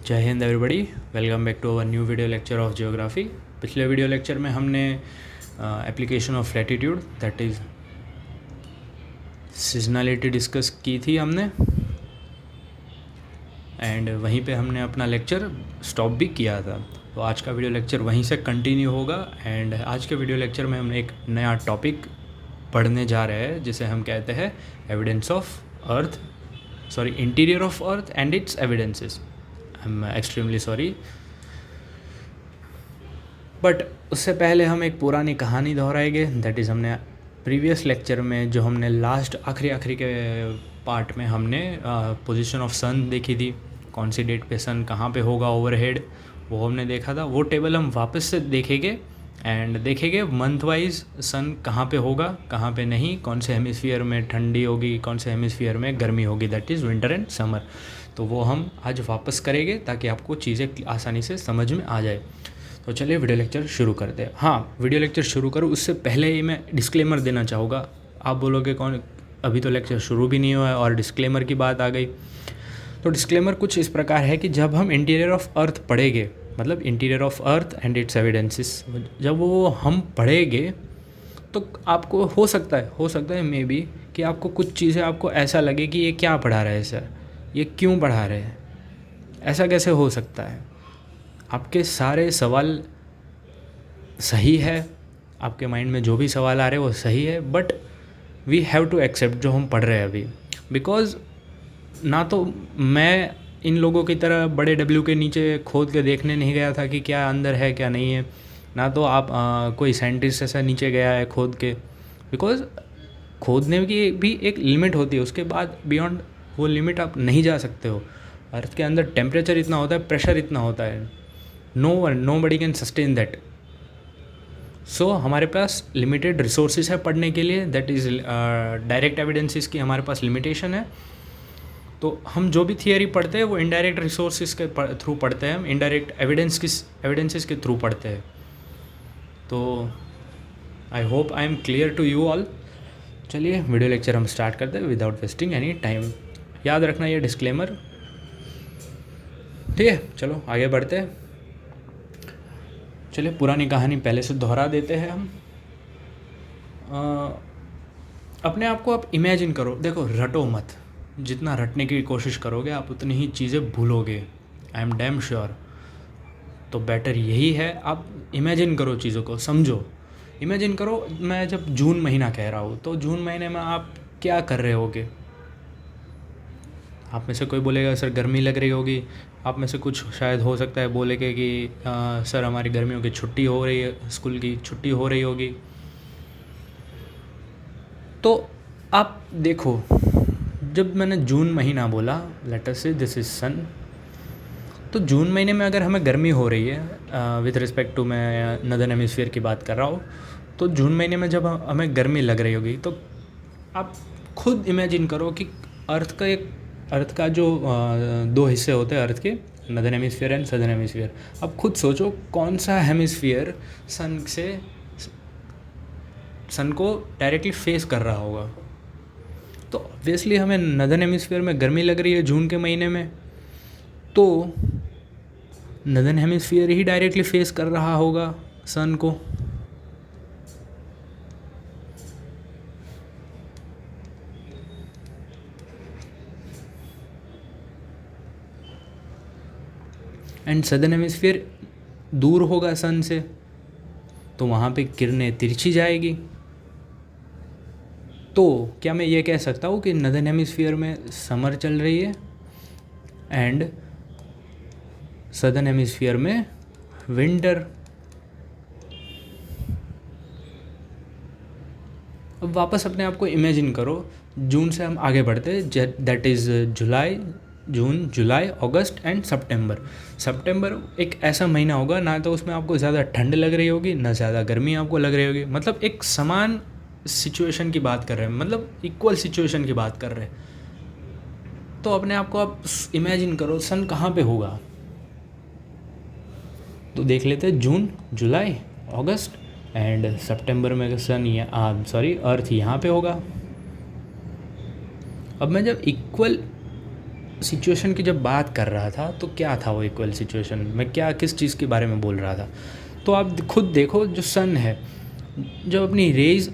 जय हिंद everybody, welcome back to our new video lecture of geography. पिछले video lecture में हमने application of latitude that is seasonality discuss की थी हमने, एंड वहीं पे हमने अपना लेक्चर स्टॉप भी किया था। तो आज का वीडियो लेक्चर वहीं से कंटिन्यू होगा। एंड आज के वीडियो लेक्चर में हम एक नया टॉपिक पढ़ने जा रहे हैं जिसे हम कहते हैं evidence of earth, interior of earth and it's evidences. I am extremely sorry, but उससे पहले हम एक पुरानी कहानी दोहराएंगे। दैट इज़ हमने प्रीवियस लेक्चर में जो हमने लास्ट आखिरी के पार्ट में हमने पोजीशन ऑफ सन देखी थी, कौन सी डेट पे सन कहाँ पे होगा ओवरहेड, वो हमने देखा था। वो टेबल हम वापस से देखेंगे एंड देखेंगे मंथ वाइज सन कहाँ पे होगा, कहाँ पे नहीं, कौन से हेमिस्फीयर में ठंडी होगी, कौन से हेमिस्फीयर में गर्मी होगी, that is winter and summer. तो वो हम आज वापस करेंगे ताकि आपको चीज़ें आसानी से समझ में आ जाए। तो चलिए वीडियो लेक्चर शुरू करते हैं। हाँ, वीडियो लेक्चर शुरू करूँ उससे पहले ही मैं डिस्क्लेमर देना चाहूँगा। आप बोलोगे कौन, अभी तो लेक्चर शुरू भी नहीं हुआ है और डिस्क्लेमर की बात आ गई। तो डिस्क्लेमर कुछ इस प्रकार है कि जब हम इंटीरियर ऑफ अर्थ पढ़ेंगे, मतलब interior of earth and it's evidences, जब वो हम पढ़ेंगे तो आपको हो सकता है मे बी कि आपको कुछ चीज़ें आपको ऐसा लगे कि ये क्या पढ़ा रहे हैं सर, ये क्यों पढ़ा रहे हैं, ऐसा कैसे हो सकता है। आपके सारे सवाल सही है, आपके माइंड में जो भी सवाल आ रहे हैं वो सही है, but we have to accept जो हम पढ़ रहे हैं अभी। बिकॉज ना तो मैं इन लोगों की तरह बड़े डब्ल्यू के नीचे खोद के देखने नहीं गया था कि क्या अंदर है क्या नहीं है, ना तो आप कोई साइंटिस्ट ऐसा नीचे गया है खोद के। बिकॉज खोदने की भी एक लिमिट होती है, उसके बाद बियॉन्ड वो लिमिट आप नहीं जा सकते हो। अर्थ के अंदर टेम्परेचर इतना होता है, प्रेशर इतना होता है, nobody can sustain that. So हमारे पास लिमिटेड रिसोर्सेज है पढ़ने के लिए, दैट इज़ डायरेक्ट एविडेंसेस की हमारे पास लिमिटेशन है। तो हम जो भी थियरी पढ़ते हैं वो इनडायरेक्ट रिसोर्सेज के थ्रू पढ़ते हैं, हम इनडायरेक्ट एविडेंसेस के थ्रू पढ़ते हैं। तो I hope I am clear to you all. चलिए वीडियो लेक्चर हम स्टार्ट करते हैं विदाउट वेस्टिंग एनी टाइम। याद रखना ये डिस्क्लेमर, ठीक है। चलो आगे बढ़ते हैं। चलिए पुरानी कहानी पहले से दोहरा देते हैं हम। अपने आप को आप इमेजिन करो, देखो रटो मत, जितना रटने की कोशिश करोगे आप उतनी ही चीज़ें भूलोगे, आई एम डैम श्योर। तो बेटर यही है आप इमेजिन करो, चीज़ों को समझो। इमेजिन करो मैं जब जून महीना कह रहा हूँ तो जून महीने में आप क्या कर रहे होगे। आप में से कोई बोलेगा सर गर्मी लग रही होगी, आप में से कुछ शायद हो सकता है बोलेगे कि सर हमारी गर्मियों की छुट्टी हो रही है, स्कूल की छुट्टी हो रही होगी। तो आप देखो, जब मैंने जून महीना बोला, लेट अस से दिस इज सन, तो जून महीने में अगर हमें गर्मी हो रही है विथ रिस्पेक्ट टू, मैं नदर्न हेमिस्फीयर की बात कर रहा हूँ, तो जून महीने में जब हमें गर्मी लग रही होगी तो आप खुद इमेजिन करो कि अर्थ का जो दो हिस्से होते हैं अर्थ के, northern hemisphere and southern hemisphere. अब खुद सोचो कौन सा हेमिस्फीयर सन को डायरेक्टली फेस कर रहा होगा। तो ऑब्वियसली हमें नदर्न हेमिस्फीयर में गर्मी लग रही है जून के महीने में, तो नदर्न हेमिस्फीयर ही डायरेक्टली फेस कर रहा होगा सन को। एंड सदर्न हेमिस्फीयर दूर होगा सन से, तो वहाँ पे किरणें तिरछी जाएगी। तो क्या मैं ये कह सकता हूँ कि नदर्न हेमिस्फीयर में समर चल रही है एंड सदर्न हेमिस्फीयर में विंटर। अब वापस अपने आप को इमेजिन करो, जून से हम आगे बढ़ते, that is June, July, August and September एक ऐसा महीना होगा ना तो उसमें आपको ज़्यादा ठंड लग रही होगी ना ज़्यादा गर्मी आपको लग रही होगी। मतलब एक समान सिचुएशन की बात कर रहे हैं, मतलब इक्वल सिचुएशन की बात कर रहे हैं। तो अपने आप को आप इमेजिन करो सन कहाँ पे होगा। तो देख लेते हैं जून, जुलाई, अगस्त एंड सितंबर में सन अर्थ यहाँ पे होगा। अब मैं जब इक्वल सिचुएशन की जब बात कर रहा था तो क्या था वो इक्वल सिचुएशन, मैं क्या किस चीज़ के बारे में बोल रहा था। तो आप खुद देखो, जो सन है, जब अपनी रेज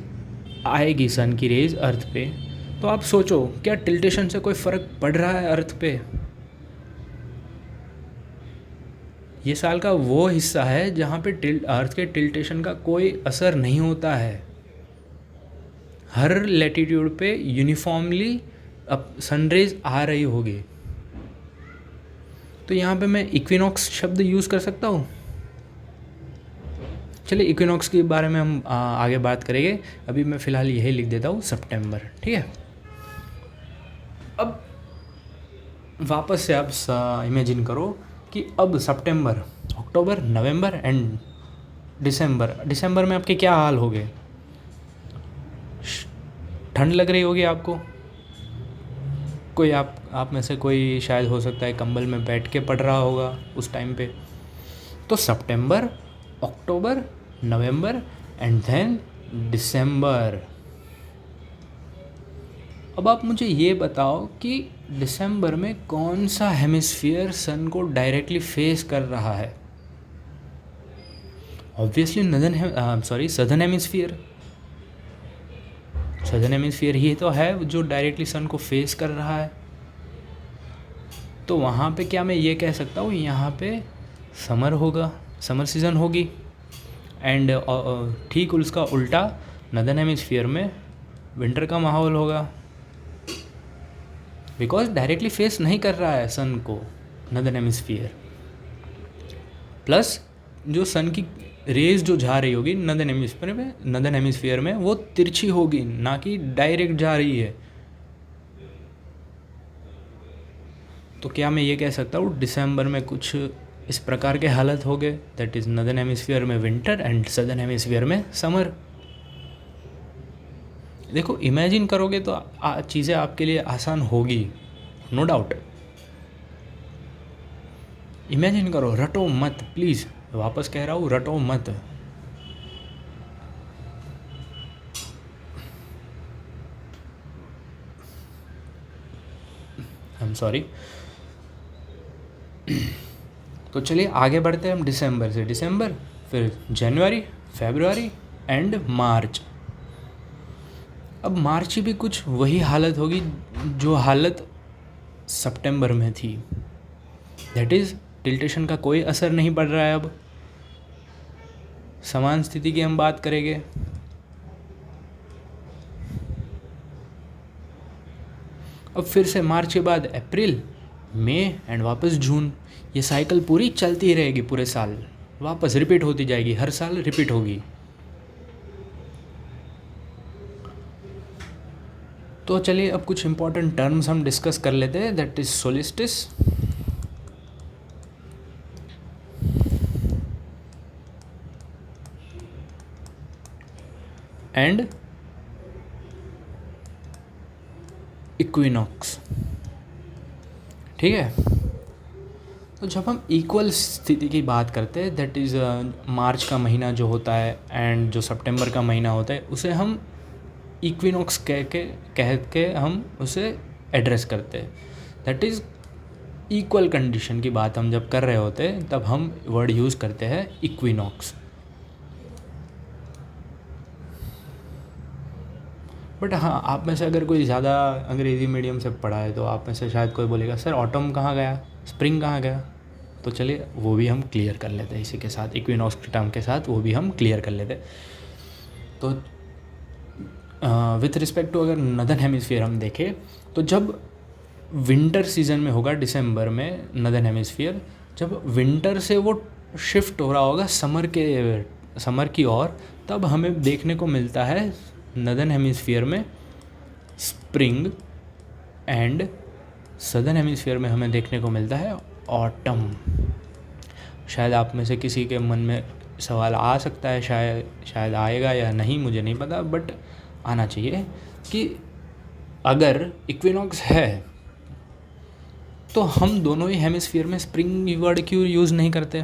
आएगी, सन की रेज अर्थ पे, तो आप सोचो क्या टिल्टेशन से कोई फ़र्क पड़ रहा है अर्थ पे। ये साल का वो हिस्सा है जहाँ पे अर्थ के टिल्टेशन का कोई असर नहीं होता है। हर लैटिट्यूड पे यूनिफॉर्मली अब सनरेज आ रही होगी। तो यहाँ पे मैं इक्विनॉक्स शब्द यूज़ कर सकता हूँ। चलिए इक्विनॉक्स के बारे में हम आगे बात करेंगे, अभी मैं फ़िलहाल यही लिख देता हूँ सितंबर, ठीक है। अब वापस से आप इमेजिन करो कि अब सितंबर, अक्टूबर, नवंबर एंड दिसंबर में आपके क्या हाल हो गए। ठंड लग रही होगी आपको, कोई आप में से कोई शायद हो सकता है कंबल में बैठ के पढ़ रहा होगा उस टाइम पे। तो सितंबर, अक्टूबर, नवंबर एंड देन दिसंबर। अब आप मुझे ये बताओ कि दिसंबर में कौन सा हेमिस्फीयर सन को डायरेक्टली फेस कर रहा है। Obviously southern hemisphere. Southern hemisphere ही तो है जो डायरेक्टली सन को फेस कर रहा है। तो वहाँ पे क्या मैं ये कह सकता हूँ, यहाँ पे समर होगा, समर सीज़न होगी। एंड ठीक उसका उल्टा नदर्न हेमिस्फीयर में विंटर का माहौल होगा, बिकॉज डायरेक्टली फेस नहीं कर रहा है सन को नदर्न हेमिस्फीयर। प्लस जो सन की रेज जो जा रही होगी नदर्न हेमिस्फीयर में वो तिरछी होगी, ना कि डायरेक्ट जा रही है। तो क्या मैं ये कह सकता हूँ दिसंबर में कुछ इस प्रकार के हालत हो गए, दैट इज़ नदर्न हेमिस्फीयर में विंटर एंड सदर्न हेमिस्फीयर में समर। देखो इमेजिन करोगे तो चीज़ें आपके लिए आसान होगी, नो डाउट। इमेजिन करो, रटो मत प्लीज़, वापस कह रहा हूँ रटो मत। I am sorry. तो चलिए आगे बढ़ते हैं हम दिसंबर से। दिसंबर, फिर जनवरी, फरवरी एंड मार्च। अब मार्च की भी कुछ वही हालत होगी जो हालत सितंबर में थी, दैट इज़ टिल्टेशन का कोई असर नहीं पड़ रहा है। अब समान स्थिति की हम बात करेंगे। अब फिर से मार्च के बाद अप्रैल, मई एंड वापस जून। ये साइकिल पूरी चलती ही रहेगी, पूरे साल वापस रिपीट होती जाएगी, हर साल रिपीट होगी। तो चलिए अब कुछ इंपॉर्टेंट टर्म्स हम डिस्कस कर लेते हैं, that is solstice and equinox, ठीक है। तो जब हम इक्वल स्थिति की बात करते हैं, दैट इज़ मार्च का महीना जो होता है एंड जो सितंबर का महीना होता है, उसे हम इक्विनॉक्स कह के हम उसे एड्रेस करते हैं। दैट इज़ इक्वल कंडीशन की बात हम जब कर रहे होते हैं तब हम वर्ड यूज़ करते हैं इक्विनॉक्स। बट हाँ, आप में से अगर कोई ज़्यादा अंग्रेज़ी मीडियम से पढ़ा है तो आप में से शायद कोई बोलेगा सर ऑटम कहाँ गया, स्प्रिंग कहाँ गया। तो चलिए वो भी हम क्लियर कर लेते हैं इसी के साथ, इक्विनॉक्स के टर्म के साथ वो भी हम क्लियर कर लेते हैं। तो विथ रिस्पेक्ट टू अगर नदर्न हेमिस्फीयर हम देखें तो जब विंटर सीजन में होगा दिसंबर में नदर्न हेमिस्फीयर, जब विंटर से वो शिफ्ट हो रहा होगा समर की ओर, तब हमें देखने को मिलता है नदर्न हेमिस्फीयर में स्प्रिंग एंड सदर्न हेमिस्फीयर में हमें देखने को मिलता है ऑटम। शायद आप में से किसी के मन में सवाल आ सकता है, शायद आएगा या नहीं मुझे नहीं पता, बट आना चाहिए कि अगर इक्विनॉक्स है तो हम दोनों ही हेमिस्फीयर में स्प्रिंग वर्ड क्यों यूज़ नहीं करते।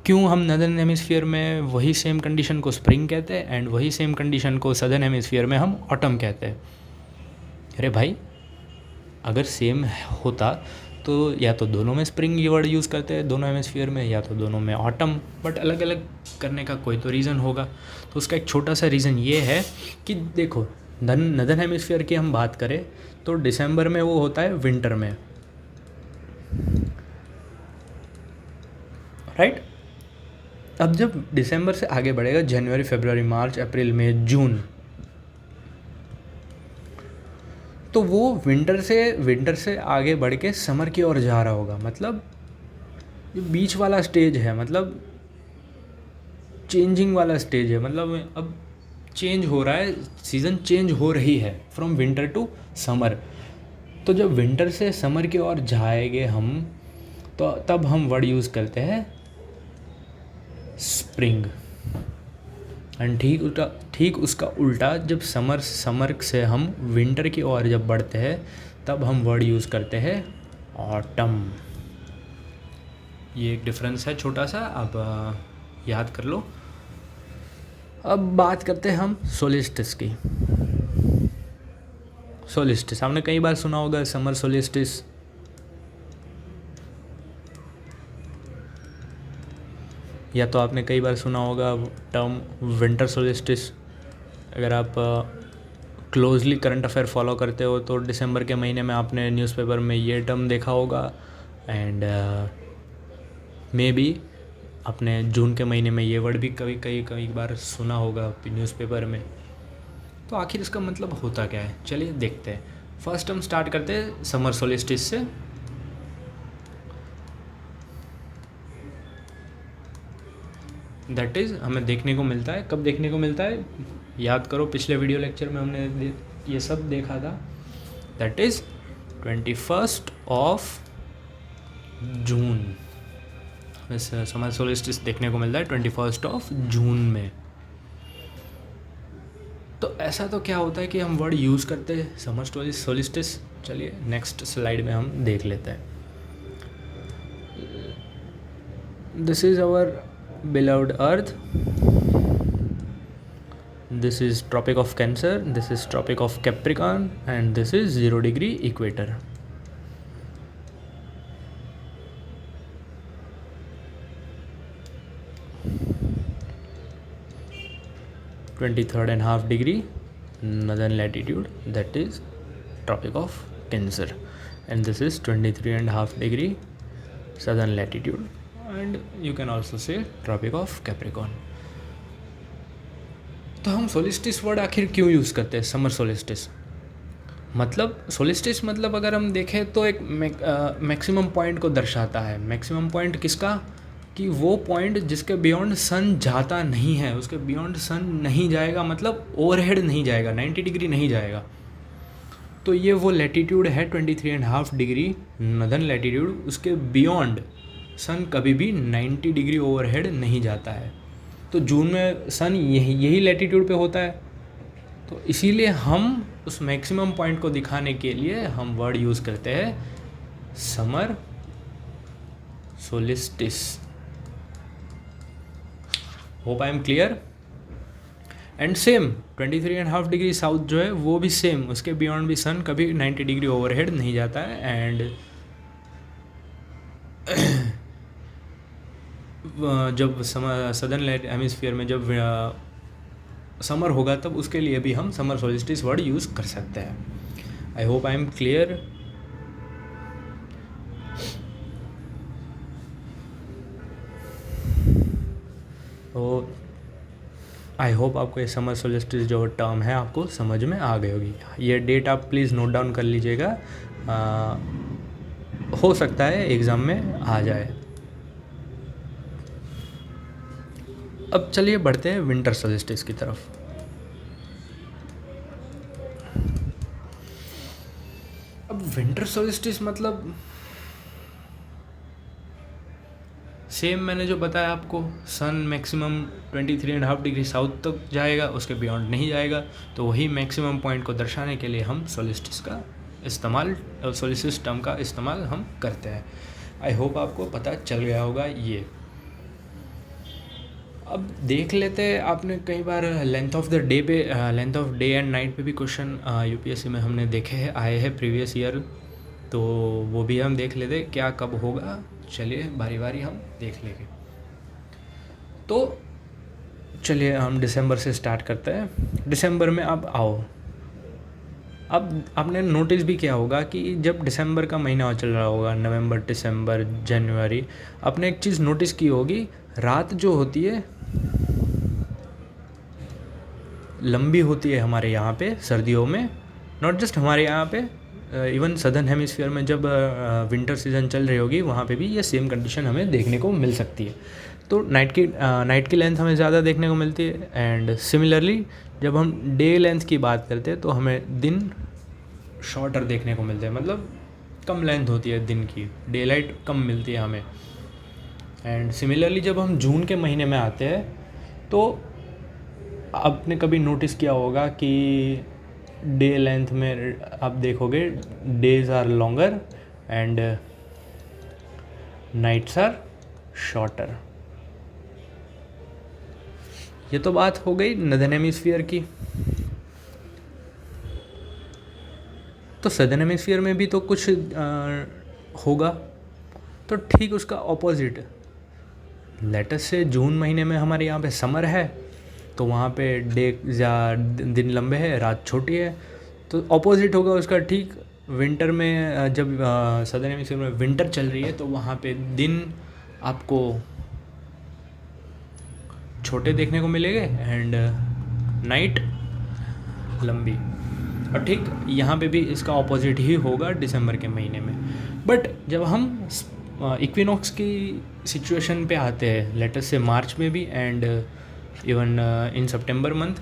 क्यों हम नदर्न हेमिस्फीयर में वही सेम कंडीशन को स्प्रिंग कहते हैं एंड वही सेम कंडीशन को सदर्न हेमिस्फीयर में हम ऑटम कहते हैं। अरे भाई अगर सेम होता तो या तो दोनों में स्प्रिंग ये वर्ड यूज़ करते हैं दोनों हेमिस्फीयर में, या तो दोनों में ऑटम, बट अलग अलग करने का कोई तो रीज़न होगा। तो उसका एक छोटा सा रीज़न ये है कि देखो, नदर्न हेमिस्फीयर की हम बात करें तो दिसंबर में वो होता है विंटर में, राइट। अब जब दिसंबर से आगे बढ़ेगा, जनवरी, फरवरी, मार्च, अप्रैल, मई, जून, तो वो विंटर से आगे बढ़ के समर की ओर जा रहा होगा। मतलब ये बीच वाला स्टेज है, मतलब चेंजिंग वाला स्टेज है, मतलब अब चेंज हो रहा है, सीज़न चेंज हो रही है फ्रॉम विंटर टू समर। तो जब विंटर से समर की ओर जाएंगे हम, तो तब हम वर्ड यूज़ करते हैं स्प्रिंग। एंड ठीक उसका उल्टा, जब समर से हम विंटर की ओर जब बढ़ते हैं तब हम वर्ड यूज़ करते हैं ऑटम। ये एक डिफरेंस है छोटा सा, अब याद कर लो। अब बात करते हैं हम सोलिस्टिस की। सोलिस्टिस आपने कई बार सुना होगा, समर सोलिस्टिस, या तो आपने कई बार सुना होगा टर्म विंटर सोलिस्टिस। अगर आप क्लोजली करंट अफेयर फॉलो करते हो तो दिसंबर के महीने में आपने न्यूज़पेपर में ये टर्म देखा होगा, एंड मे बी आपने जून के महीने में ये वर्ड भी कई बार सुना होगा न्यूज़पेपर में। तो आखिर इसका मतलब होता क्या है, चलिए देखते हैं। फर्स्ट हम स्टार्ट करते हैं समर सोलिस्टिस से। दैट इज़ हमें देखने को मिलता है, कब देखने को मिलता है, याद करो पिछले वीडियो लेक्चर में हमने ये सब देखा था। दैट इज़ 21 जून। वैसे समर सोलिस्टिस देखने को मिलता है 21 जून में। तो ऐसा तो क्या होता है कि हम वर्ड यूज़ करते हैं समर सोलिस्टिस। चलिए नेक्स्ट स्लाइड में हम देख लेते हैं। This is our beloved earth, this is tropic of Cancer, this is tropic of Capricorn, and this is 0° equator. (23.5° northern latitude, that is tropic of Cancer, and this is 23.5° southern latitude, and you can also say tropic of Capricorn. तो हम solstice word आखिर क्यों use करते हैं summer solstice? मतलब solstice मतलब अगर हम देखें तो एक मैक्सिमम पॉइंट को दर्शाता है। मैक्सिमम पॉइंट किसका? कि वो पॉइंट जिसके बियॉन्ड सन जाता नहीं है, उसके बियॉन्ड सन नहीं जाएगा, मतलब ओवरहेड नहीं जाएगा, 90° नहीं जाएगा। तो ये वो लैटीट्यूड है 23.5° नॉर्दर्न लैटीट्यूड, उसके बियॉन्ड सन कभी भी 90° ओवरहेड नहीं जाता है। तो जून में सन यही लैटीट्यूड पे होता है, तो इसीलिए हम उस मैक्सिमम पॉइंट को दिखाने के लिए हम वर्ड यूज़ करते हैं summer solstice. Hope I am clear. And same 23.5° south जो है वो भी सेम, उसके बियॉन्ड भी सन कभी 90° ओवरहेड नहीं जाता है। एंड जब सदर्न हेमिस्फीयर में जब समर होगा तब उसके लिए भी हम समर सोलिस्टिस वर्ड यूज़ कर सकते हैं। आई होप आई एम क्लियर। तो आई होप आपको ये समर सोलिस्टिस जो टर्म है आपको समझ में आ गई होगी। ये डेट आप प्लीज़ नोट डाउन कर लीजिएगा, हो सकता है एग्ज़ाम में आ जाए। अब चलिए बढ़ते हैं विंटर सोलिस्टिस की तरफ। अब विंटर सोलिस्टिस मतलब सेम मैंने जो बताया आपको, सन मैक्सिमम 23.5° साउथ तक जाएगा, उसके बियॉन्ड नहीं जाएगा। तो वही मैक्सिमम पॉइंट को दर्शाने के लिए हम सोलिस्टिस का इस्तेमाल, सोलिस्टिस टर्म का इस्तेमाल हम करते हैं। आई होप आपको पता चल गया होगा ये। अब देख लेते हैं, आपने कई बार length of day and night पे भी क्वेश्चन यूपीएससी में हमने देखे हैं, आए हैं प्रीवियस ईयर तो वो भी हम देख लेते क्या कब होगा। चलिए बारी बारी हम देख लेंगे। तो चलिए हम दिसंबर से स्टार्ट करते हैं। दिसंबर में अब आओ, अब आपने नोटिस भी किया होगा कि जब दिसंबर का महीना चल रहा होगा, नवंबर, दिसंबर, जनवरी, आपने एक चीज़ नोटिस की होगी, रात जो होती है लंबी होती है हमारे यहाँ पे सर्दियों में। नॉट जस्ट हमारे यहाँ पे, इवन सदर्न हेमिस्फीयर में जब विंटर सीजन चल रही होगी वहाँ पे भी ये सेम कंडीशन हमें देखने को मिल सकती है। तो नाइट की लेंथ हमें ज़्यादा देखने को मिलती है। एंड सिमिलरली जब हम डे लेंथ की बात करते हैं तो हमें दिन शॉर्टर देखने को मिलते हैं, मतलब कम लेंथ होती है दिन की, डे लाइट कम मिलती है हमें। एंड सिमिलरली जब हम जून के महीने में आते हैं तो आपने कभी नोटिस किया होगा कि डे लेंथ में आप देखोगे days are longer and nights are shorter. ये तो बात हो गई नदर्न हेमिस्फीयर की। तो सदर्न हेमिस्फीयर में भी तो कुछ होगा। तो ठीक उसका ऑपोजिट, लेटेस्ट से जून महीने में हमारे यहाँ पे समर है तो वहाँ पे दिन लंबे हैं, रात छोटी है। तो ऑपोजिट होगा उसका ठीक विंटर में, जब सदर्न हेमिस्फीयर में विंटर चल रही है तो वहाँ पे दिन आपको छोटे देखने को मिलेंगे एंड नाइट लंबी। और ठीक यहाँ पे भी इसका ऑपोजिट ही होगा दिसंबर के महीने में। बट जब हम इक्विनॉक्स की सिचुएशन पे आते हैं, लेटेस्ट से मार्च में भी and even in September month,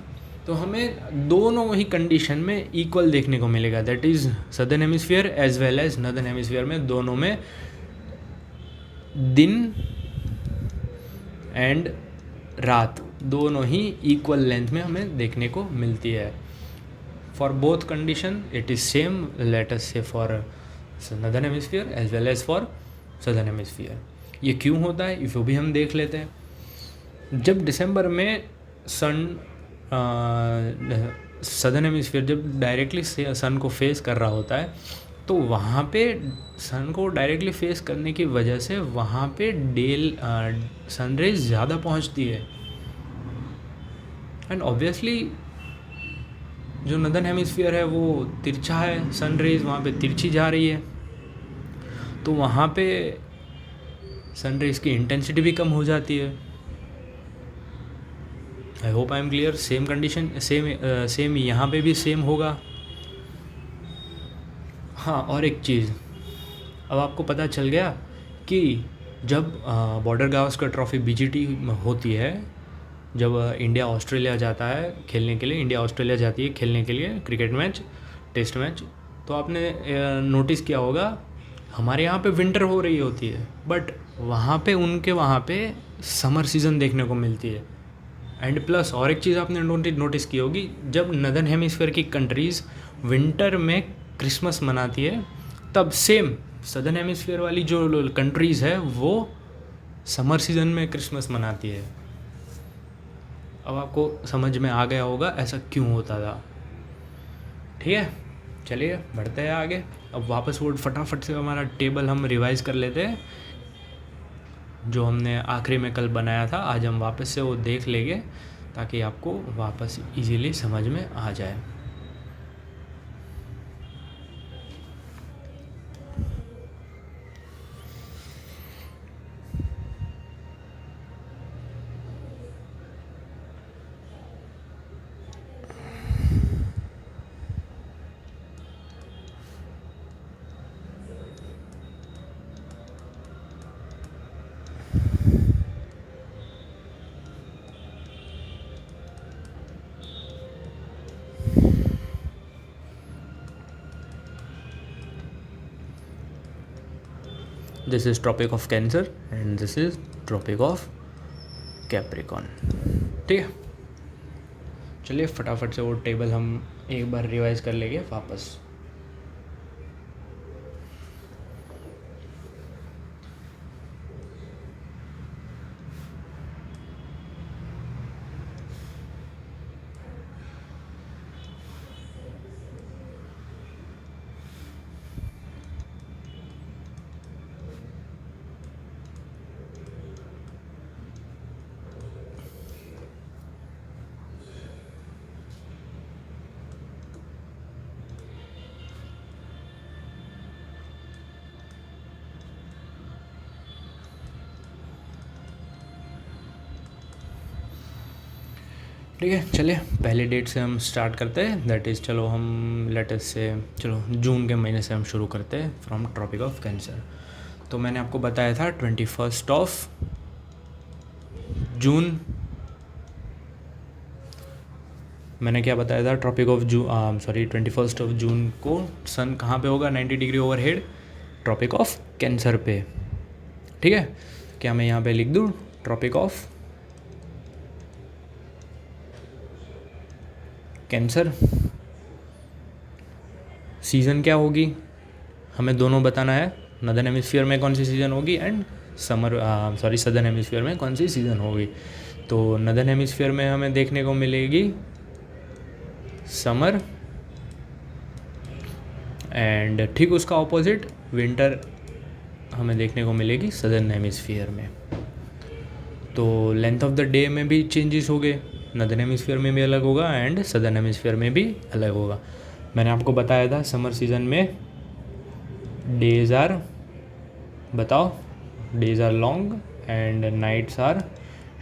तो हमें दोनों ही कंडीशन में इक्वल देखने को मिलेगा। That is southern hemisphere as well as northern hemisphere में, दोनों में दिन एंड रात दोनों ही इक्वल लेंथ में हमें देखने को मिलती है। For both condition it is same, let us see for northern hemisphere as well as for southern hemisphere. ये क्यों होता है इसको भी हम देख लेते हैं। जब दिसंबर में सन सदर्न हेमिस्फीयर जब डायरेक्टली सन को फेस कर रहा होता है तो वहाँ पे सन को डायरेक्टली फेस करने की वजह से वहाँ पे सनरेज ज़्यादा पहुँचती है। एंड ऑब्वियसली जो नदर्न हेमिस्फीयर है वो तिरछा है, सनरेज वहाँ पे तिरछी जा रही है, तो वहाँ पे सनरेज की इंटेंसिटी भी कम हो जाती है। आई hope I am clear. Same condition same यहाँ पे भी सेम होगा। हाँ, और एक चीज़ अब आपको पता चल गया कि जब बॉर्डर गावस्कर ट्रॉफी बीजीटी होती है, जब इंडिया ऑस्ट्रेलिया जाता है खेलने के लिए, इंडिया ऑस्ट्रेलिया जाती है खेलने के लिए क्रिकेट मैच, टेस्ट मैच, तो आपने नोटिस किया होगा हमारे यहाँ पे विंटर हो रही होती है बट वहाँ पे समर सीज़न देखने को मिलती है। एंड प्लस और एक चीज़ आपने नोटिस की होगी, जब नदर्न हेमिस्फीयर की कंट्रीज़ विंटर में क्रिसमस मनाती है तब सेम सदर्न हेमिस्फीयर वाली जो कंट्रीज़ है वो समर सीज़न में क्रिसमस मनाती है। अब आपको समझ में आ गया होगा ऐसा क्यों होता था। ठीक है, चलिए बढ़ते हैं आगे। अब वापस वो फटाफट से हमारा टेबल हम रिवाइज़ कर लेते हैं जो हमने आखिरी में कल बनाया था। आज हम वापस से वो देख लेंगे ताकि आपको वापस इजीली समझ में आ जाए। This is Tropic of Cancer and this is Tropic of Capricorn. ठीक है, चलिए फटाफट से वो टेबल हम एक बार रिवाइज कर लेंगे वापस। ठीक है, चलिए पहले डेट से हम स्टार्ट करते हैं, दैट इज़ चलो हम लेटेस्ट से चलो जून के महीने से हम शुरू करते हैं फ्रॉम ट्रॉपिक ऑफ कैंसर। तो मैंने आपको बताया था 21 ऑफ जून, मैंने क्या बताया था, ट्रॉपिक ऑफ 21 ऑफ जून को सन कहाँ पे होगा, 90 degree overhead Tropic of Cancer पे। ठीक है, क्या मैं यहाँ पे लिख दूँ ट्रॉपिक ऑफ कैंसर। सीज़न क्या होगी हमें दोनों बताना है, नदर्न हेमिस्फीयर में कौन सी सीज़न होगी एंड सदर्न हेमिस्फीयर में कौन सी सीज़न होगी। तो नदर्न हेमिस्फीयर में हमें देखने को मिलेगी समर एंड ठीक उसका ऑपोजिट विंटर हमें देखने को मिलेगी सदर्न हेमिस्फीयर में। तो लेंथ ऑफ द डे में भी चेंजेस हो गए, नदर्न हेमिस्फीयर में भी अलग होगा एंड सदर्न हेमिस्फीयर में भी अलग होगा। मैंने आपको बताया था समर सीज़न में डेज आर, बताओ, days are long and nights are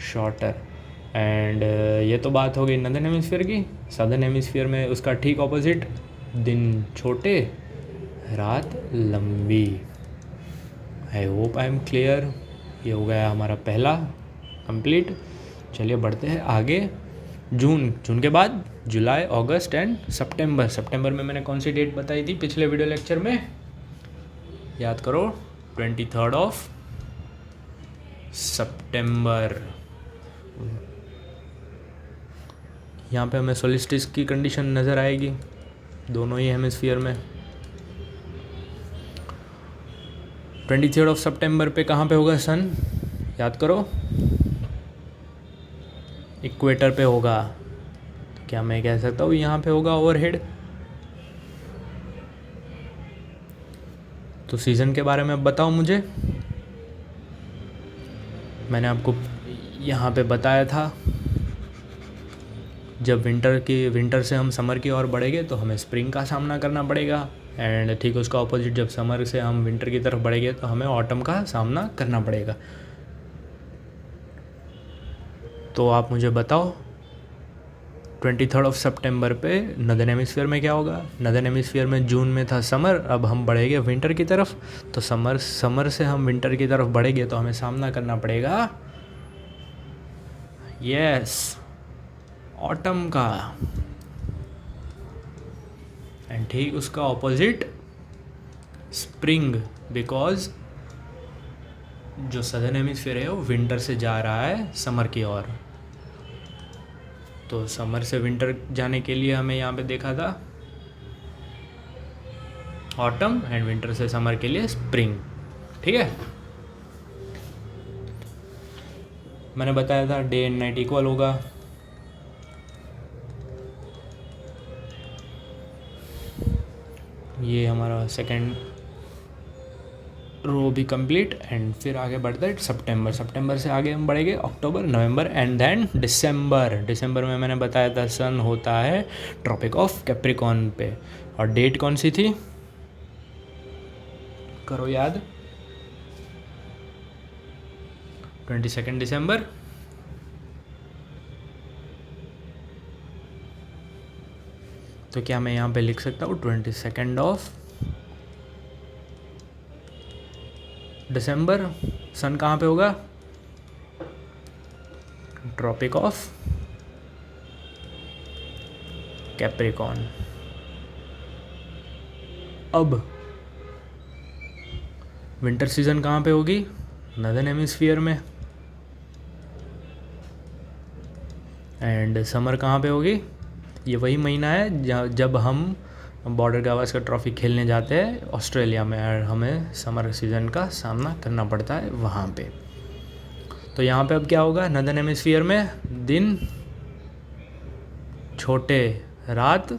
shorter and ये तो बात हो गई नदर्न हेमिस्फीयर की। सदर्न हेमिस्फीयर में उसका ठीक ऑपोजिट, दिन छोटे रात लंबी। I hope I am clear. ये हो गया हमारा पहला कंप्लीट। चलिए बढ़ते हैं आगे। जून के बाद जुलाई, अगस्त एंड सितंबर। सितंबर में मैंने कौन सी डेट बताई थी पिछले वीडियो लेक्चर में, याद करो, 23 ऑफ सितंबर। यहाँ पे हमें सोलिस्टिस की कंडीशन नज़र आएगी दोनों ही हेमिस्फीयर में। 23 ऑफ सितंबर पे कहाँ पे होगा सन, याद करो, इक्वेटर पे होगा। तो क्या मैं कह सकता हूँ यहाँ पे होगा ओवरहेड। तो सीज़न के बारे में बताओ मुझे, मैंने आपको यहाँ पे बताया था जब विंटर से हम समर की ओर बढ़ेंगे तो हमें स्प्रिंग का सामना करना पड़ेगा एंड ठीक उसका ऑपोजिट जब समर से हम विंटर की तरफ बढ़ेंगे तो हमें ऑटम का सामना करना पड़ेगा। तो आप मुझे बताओ 23 ऑफ सितंबर पे नदर्न हेमिस्फीयर में क्या होगा। नदर्न हेमिस्फीयर में जून में था समर, अब हम बढ़ेंगे विंटर की तरफ। तो समर से हम विंटर की तरफ बढ़ेंगे तो हमें सामना करना पड़ेगा ऑटम का एंड ठीक उसका ऑपोजिट स्प्रिंग, बिकॉज जो सदर्न हेमिस्फीयर है वो विंटर से जा रहा है समर की ओर। तो समर से विंटर जाने के लिए हमें यहाँ पे देखा था ऑटम एंड विंटर से समर के लिए स्प्रिंग। ठीक है, मैंने बताया था डे एंड नाइट इक्वल होगा। ये हमारा सेकंड रो भी कंप्लीट एंड फिर आगे बढ़ता है सितंबर से आगे हम बढ़ेंगे अक्टूबर, नवंबर एंड देन दिसंबर में मैंने बताया था सन होता है ट्रॉपिक ऑफ कैप्रिकॉर्न पे। और डेट कौन सी थी, करो याद, 22 दिसंबर। तो क्या मैं यहाँ पे लिख सकता हूँ 22 ऑफ दिसंबर, सन कहाँ पे होगा, ट्रॉपिक ऑफ कैप्रिकॉर्न। अब विंटर सीजन कहाँ पे होगी, नदर्न हेमिस्फीयर में एंड समर कहाँ पे होगी, ये वही महीना है जब हम बॉर्डर गावस्कर ट्रॉफी खेलने जाते हैं ऑस्ट्रेलिया में और हमें समर सीज़न का सामना करना पड़ता है वहाँ पे। तो यहाँ पे अब क्या होगा, नदर्न हेमिस्फीयर में दिन छोटे रात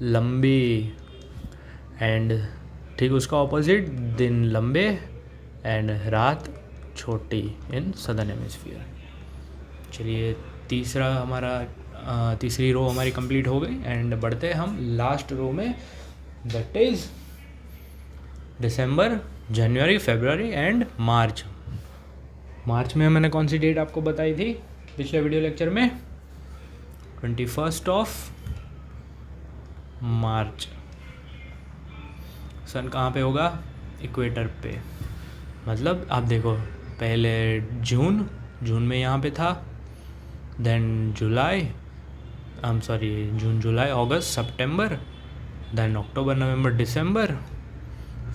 लंबी एंड ठीक उसका ऑपोजिट दिन लंबे एंड रात छोटी इन सदर्न हेमिस्फीयर। चलिए तीसरी रो हमारी कंप्लीट हो गई एंड बढ़ते हैं हम लास्ट रो में, that is December, January, February and March में मैंने कौन सी डेट आपको बताई थी पिछले वीडियो लेक्चर में, 21 मार्च सन कहाँ पे होगा? इक्वेटर पे। मतलब आप देखो, पहले जून में यहाँ पे था, देन जून जुलाई अगस्त सितंबर, देन अक्टूबर नवंबर दिसंबर,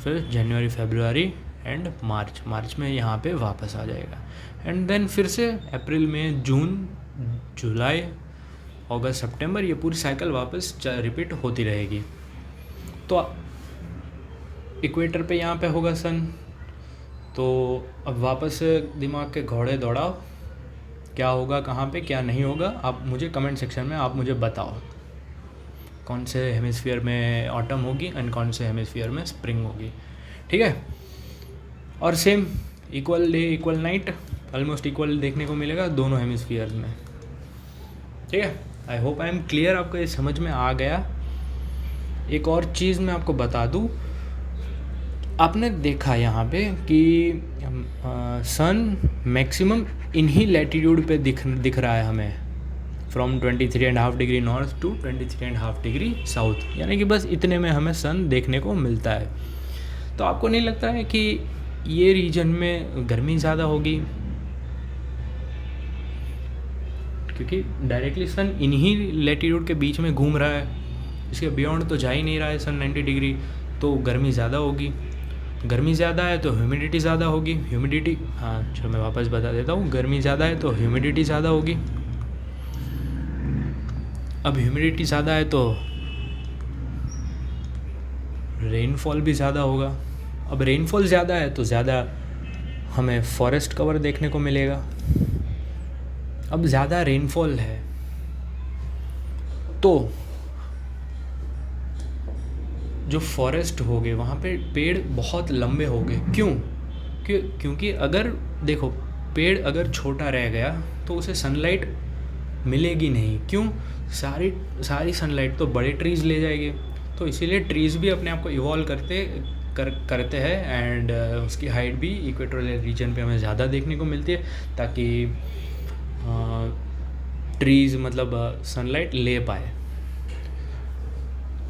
फिर जनवरी फरवरी एंड मार्च में यहाँ पे वापस आ जाएगा। एंड देन फिर से अप्रैल में जून जुलाई अगस्त सितंबर, ये पूरी साइकिल वापस रिपीट होती रहेगी। तो इक्वेटर पे यहाँ पे होगा सन। तो अब वापस से दिमाग के घोड़े दौड़ाओ, क्या होगा, कहाँ पे क्या नहीं होगा, आप मुझे कमेंट सेक्शन में आप मुझे बताओ कौन से हेमिस्फीयर में ऑटम होगी एंड कौन से हेमिस्फीयर में स्प्रिंग होगी। ठीक है, और same equal day equal night almost equal देखने को मिलेगा दोनों हेमिस्फीयर में। ठीक है, आई होप आई एम क्लियर, आपको ये समझ में आ गया। एक और चीज़ मैं आपको बता दूँ, आपने देखा यहाँ पे कि सन मैक्सिमम इन्हीं लैटीट्यूड पे दिख रहा है हमें, from 23.5 degree north to 23.5 degree south, यानी कि बस इतने में हमें सन देखने को मिलता है। तो आपको नहीं लगता है कि ये रीजन में गर्मी ज़्यादा होगी? क्योंकि डायरेक्टली सन इन्हीं लैटीट्यूड के बीच में घूम रहा है, इसके बियॉन्ड तो जा ही नहीं रहा है सन 90 डिग्री, तो गर्मी ज़्यादा होगी। गर्मी ज़्यादा है तो ह्यूमिडिटी ज़्यादा होगी। ह्यूमिडिटी, हाँ चलो मैं वापस बता देता हूँ, गर्मी ज़्यादा है तो ह्यूमिडिटी ज़्यादा होगी। अब ह्यूमिडिटी ज़्यादा है तो रेनफॉल भी ज़्यादा होगा। अब रेनफॉल ज़्यादा है तो ज़्यादा हमें फॉरेस्ट कवर देखने को मिलेगा। अब ज़्यादा रेनफॉल है तो जो फॉरेस्ट हो गए वहाँ पे पेड़ बहुत लंबे हो गए। क्योंकि अगर देखो, पेड़ अगर छोटा रह गया तो उसे सनलाइट मिलेगी नहीं। क्यों? सारी सनलाइट तो बड़े ट्रीज़ ले जाएंगे। तो इसीलिए ट्रीज़ भी अपने आप को इवॉल्व करते हैं एंड उसकी हाइट भी इक्वेटोरियल रीजन पे हमें ज़्यादा देखने को मिलती है, ताकि ट्रीज़ मतलब सनलाइट ले पाए।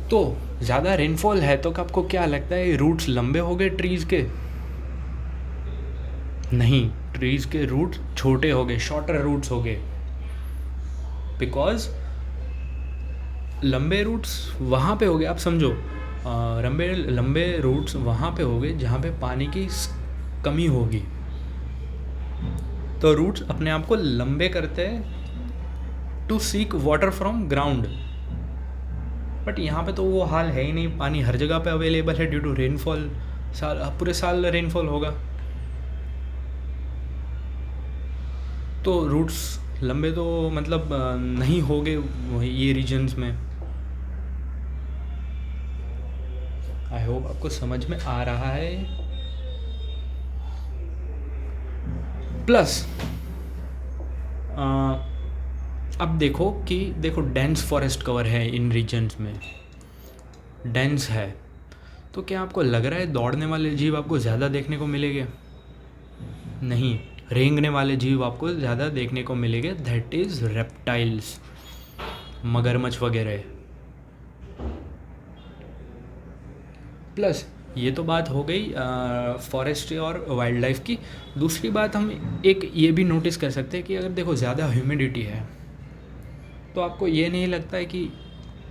तो ज़्यादा रेनफॉल है तो आपको क्या लगता है, रूट्स लंबे हो गए ट्रीज़ के? नहीं, ट्रीज़ के रूट्स छोटे हो गए, शॉर्टर रूट्स हो गए। बिकॉज लंबे रूट्स वहाँ पे हो गए, आप समझो, लंबे रूट्स वहाँ पे हो गए जहाँ पे पानी की कमी होगी। तो रूट्स अपने आप को लंबे करते हैं to seek water from ground. But यहाँ पे तो वो हाल है ही नहीं, पानी हर जगह पे अवेलेबल है ड्यू टू रेनफॉल। पूरे साल रेनफॉल होगा, तो रूट्स लंबे तो मतलब नहीं होंगे ये रीजन्स में। आई होप आपको समझ में आ रहा है। प्लस अब देखो डेंस फॉरेस्ट कवर है इन रीजन्स में, डेंस है। तो क्या आपको लग रहा है दौड़ने वाले जीव आपको ज़्यादा देखने को मिलेंगे? नहीं, रेंगने वाले जीव आपको ज़्यादा देखने को मिलेंगे, दैट इज़ रेप्टाइल्स, मगरमच्छ वगैरह। प्लस ये तो बात हो गई फॉरेस्ट और वाइल्ड लाइफ की। दूसरी बात हम एक ये भी नोटिस कर सकते हैं कि अगर देखो ज़्यादा ह्यूमिडिटी है तो आपको ये नहीं लगता है कि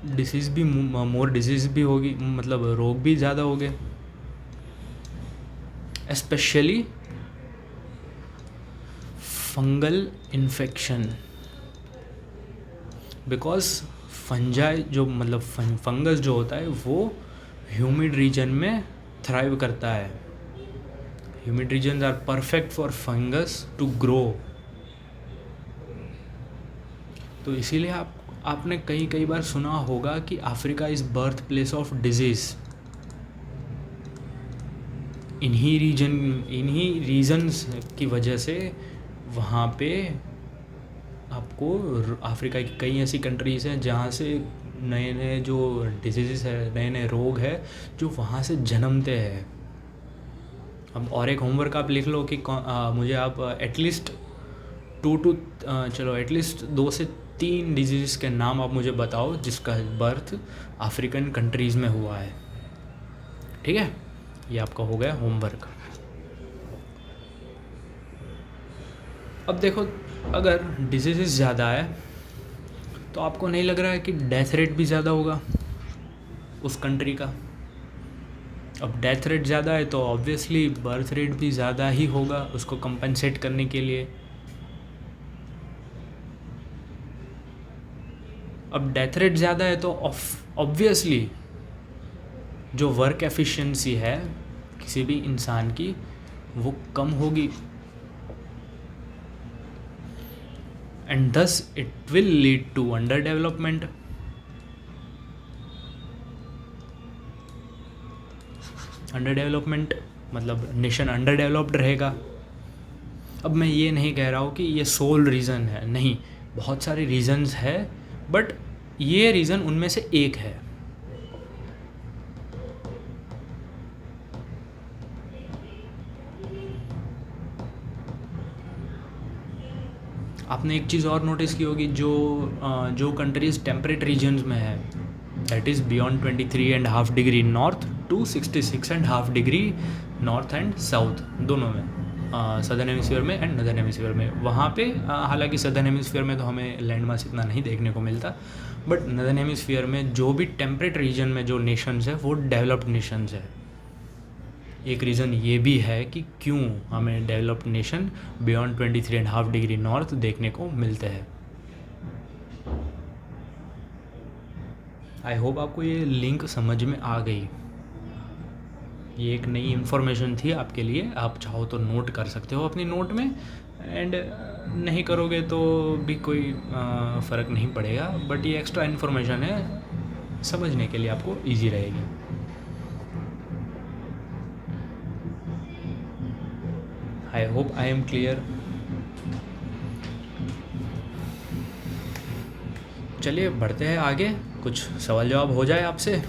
डिसीज़ भी मोर डिजीज़ भी होगी, मतलब रोग भी ज़्यादा हो गए, specially fungal infection. Because fungi जो मतलब फंगस जो होता है वो ह्यूमिड रीजन में थ्राइव करता है। Humid regions are perfect for fungus to grow. तो इसीलिए आपने कई बार सुना होगा कि Africa is birth place of disease. इन्हीं रीजन्स की वजह से वहाँ पे आपको अफ्रीका की कई ऐसी कंट्रीज़ हैं जहाँ से नए नए जो डिजीज़ है, नए नए रोग है जो वहाँ से जन्मते हैं। अब और एक होमवर्क आप लिख लो कि मुझे आप एटलीस्ट 2 से 3 डिजीज़ के नाम आप मुझे बताओ जिसका बर्थ अफ्रीकन कंट्रीज़ में हुआ है। ठीक है, ये आपका हो गया होमवर्क। अब देखो, अगर डिजीज़ ज़्यादा है तो आपको नहीं लग रहा है कि डेथ रेट भी ज़्यादा होगा उस कंट्री का? अब डेथ रेट ज़्यादा है तो ऑब्वियसली बर्थ रेट भी ज़्यादा ही होगा उसको कंपनसेट करने के लिए। अब डेथ रेट ज़्यादा है तो ऑब्वियसली जो वर्क एफिशिएंसी है किसी भी इंसान की वो कम होगी, and thus it will lead to under development. Under development मतलब नेशन अंडर डेवलप्ड रहेगा। अब मैं ये नहीं कह रहा हूँ कि ये सोल रीज़न है, नहीं, बहुत सारे रीज़न्स है, बट ये रीज़न उनमें से एक है। आपने एक चीज़ और नोटिस की होगी, जो कंट्रीज़ टेम्परेट रीजन्स में है, that is beyond 23.5 degree north to 66.5 degree north and south, दोनों में, सदर्न हेमिस्फीयर में एंड नदर्न हेमिस्फीयर में। वहाँ पे हालांकि सदर्न हेमिस्फीयर में तो हमें लैंड मास इतना नहीं देखने को मिलता, बट नदर्न हेमिस्फीयर में जो भी टेम्परेट रीजन में जो नेशंस है वो डेवलप्ड नेशंस है। एक रीज़न ये भी है कि क्यों हमें developed nation beyond 23.5 degree north देखने को मिलते हैं। आई होप आपको ये लिंक समझ में आ गई। ये एक नई इन्फॉर्मेशन थी आपके लिए, आप चाहो तो नोट कर सकते हो अपनी नोट में, एंड नहीं करोगे तो भी कोई फ़र्क नहीं पड़ेगा, बट ये एक्स्ट्रा इन्फॉर्मेशन है, समझने के लिए आपको ईजी रहेगी। आई होप आई एम क्लियर। चलिए बढ़ते हैं आगे, कुछ सवाल जवाब हो जाए आपसे,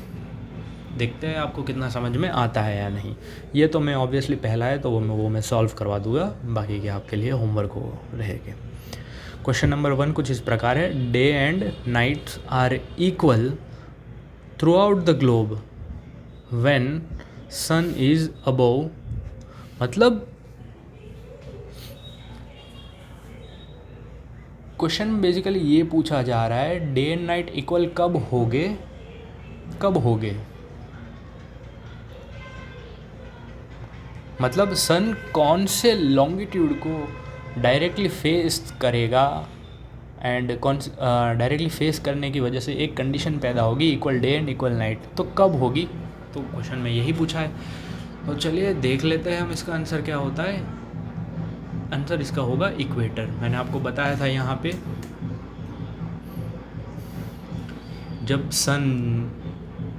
देखते हैं आपको कितना समझ में आता है या नहीं। ये तो मैं ऑब्वियसली पहला है तो वो मैं सॉल्व करवा दूंगा, बाकी के आपके लिए होमवर्क हो रहेगा। क्वेश्चन नंबर 1 कुछ इस प्रकार है, day and nights are equal throughout the globe when sun is above. मतलब क्वेश्चन बेसिकली ये पूछा जा रहा है, डे एंड नाइट इक्वल कब होगे, मतलब सन कौन से लॉन्गिट्यूड को डायरेक्टली फेस करेगा, एंड कौन डायरेक्टली फेस करने की वजह से एक कंडीशन पैदा होगी equal day and equal night, तो कब होगी? तो क्वेश्चन में यही पूछा है। तो चलिए देख लेते हैं हम इसका आंसर क्या होता है। आंसर इसका होगा इक्वेटर। मैंने आपको बताया था यहाँ पे, जब सन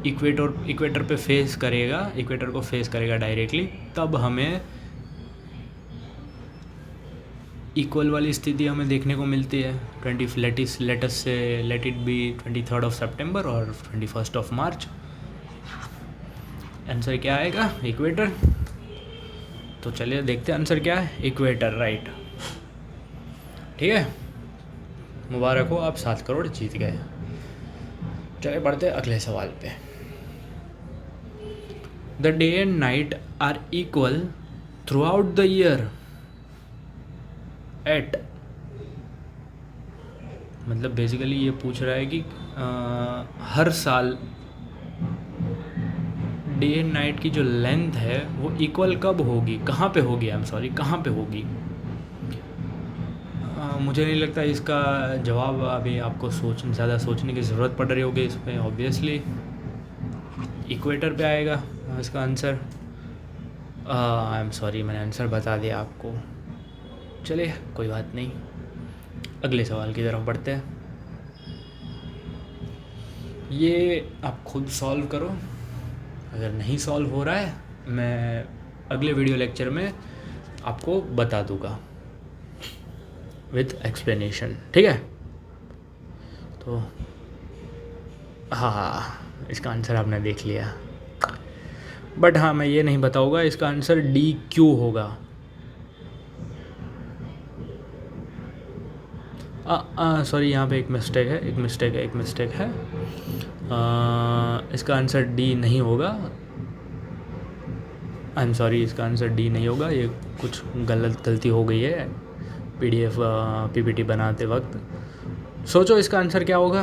इक्वेटर पे फेस करेगा, इक्वेटर को फेस करेगा डायरेक्टली, तब हमें इक्वल वाली स्थिति हमें देखने को मिलती है। लेट इट बी 23 ऑफ सितंबर और 21 ऑफ मार्च। आंसर क्या आएगा? इक्वेटर। तो चलिए देखते हैं आंसर क्या है, इक्वेटर, राइट। ठीक है, मुबारक हो, आप 7 करोड़ जीत गए। चलिए बढ़ते हैं अगले सवाल पे। The day and night are equal throughout the year at, मतलब बेसिकली ये पूछ रहा है कि हर साल डे एंड नाइट की जो लेंथ है वो इक्वल कब होगी, कहाँ पे होगी, कहाँ पे होगी। मुझे नहीं लगता इसका जवाब अभी आपको ज़्यादा सोचने की ज़रूरत पड़ रही होगी इस पर। ऑब्वियसली इक्वेटर पे आएगा इसका आंसर। आई एम सॉरी, मैंने आंसर बता दिया आपको। चलिए कोई बात नहीं, अगले सवाल की तरफ बढ़ते हैं। ये आप खुद सॉल्व करो, अगर नहीं सॉल्व हो रहा है मैं अगले वीडियो लेक्चर में आपको बता दूंगा विथ एक्सप्लेनेशन। ठीक है, तो हाँ, इसका आंसर आपने देख लिया, बट हाँ मैं ये नहीं बताऊंगा इसका आंसर डी क्यू होगा। सॉरी, यहाँ पे एक मिस्टेक है। इसका आंसर डी नहीं होगा। आई एम सॉरी, इसका आंसर डी नहीं होगा। ये कुछ गलती हो गई है PDF PPT बनाते वक्त। सोचो इसका आंसर क्या होगा,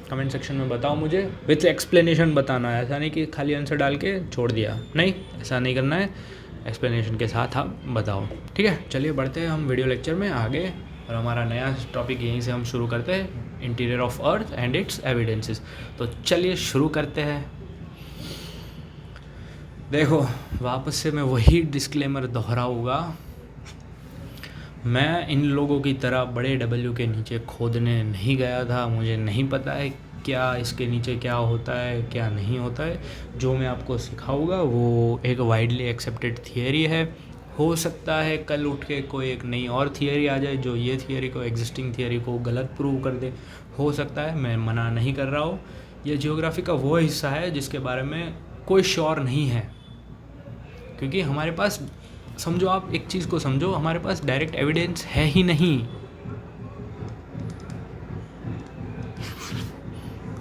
कमेंट सेक्शन में बताओ मुझे। विथ एक्सप्लेनेशन बताना है, ऐसा नहीं कि खाली आंसर डाल के छोड़ दिया, नहीं, ऐसा नहीं करना है। एक्सप्लेनेशन के साथ आप बताओ, ठीक है। चलिए बढ़ते हैं हम वीडियो लेक्चर में आगे, और हमारा नया टॉपिक यहीं से हम शुरू करते हैं, interior of earth and it's evidences. तो चलिए शुरू करते हैं। देखो, वापस से मैं वही डिस्क्लेमर दोहराऊँगा। मैं इन लोगों की तरह बड़े W के नीचे खोदने नहीं गया था। मुझे नहीं पता है क्या इसके नीचे क्या होता है, क्या नहीं होता है। जो मैं आपको सिखाऊंगा वो एक वाइडली एक्सेप्टेड थियरी है। हो सकता है कल उठ के कोई एक नई और थियरी आ जाए जो ये थियरी को, एग्जिस्टिंग थियरी को गलत प्रूव कर दे। हो सकता है, मैं मना नहीं कर रहा हूँ। ये जियोग्राफी का वो हिस्सा है जिसके बारे में कोई श्योर नहीं है, क्योंकि हमारे पास, समझो आप एक चीज़ को समझो, हमारे पास डायरेक्ट एविडेंस है ही नहीं।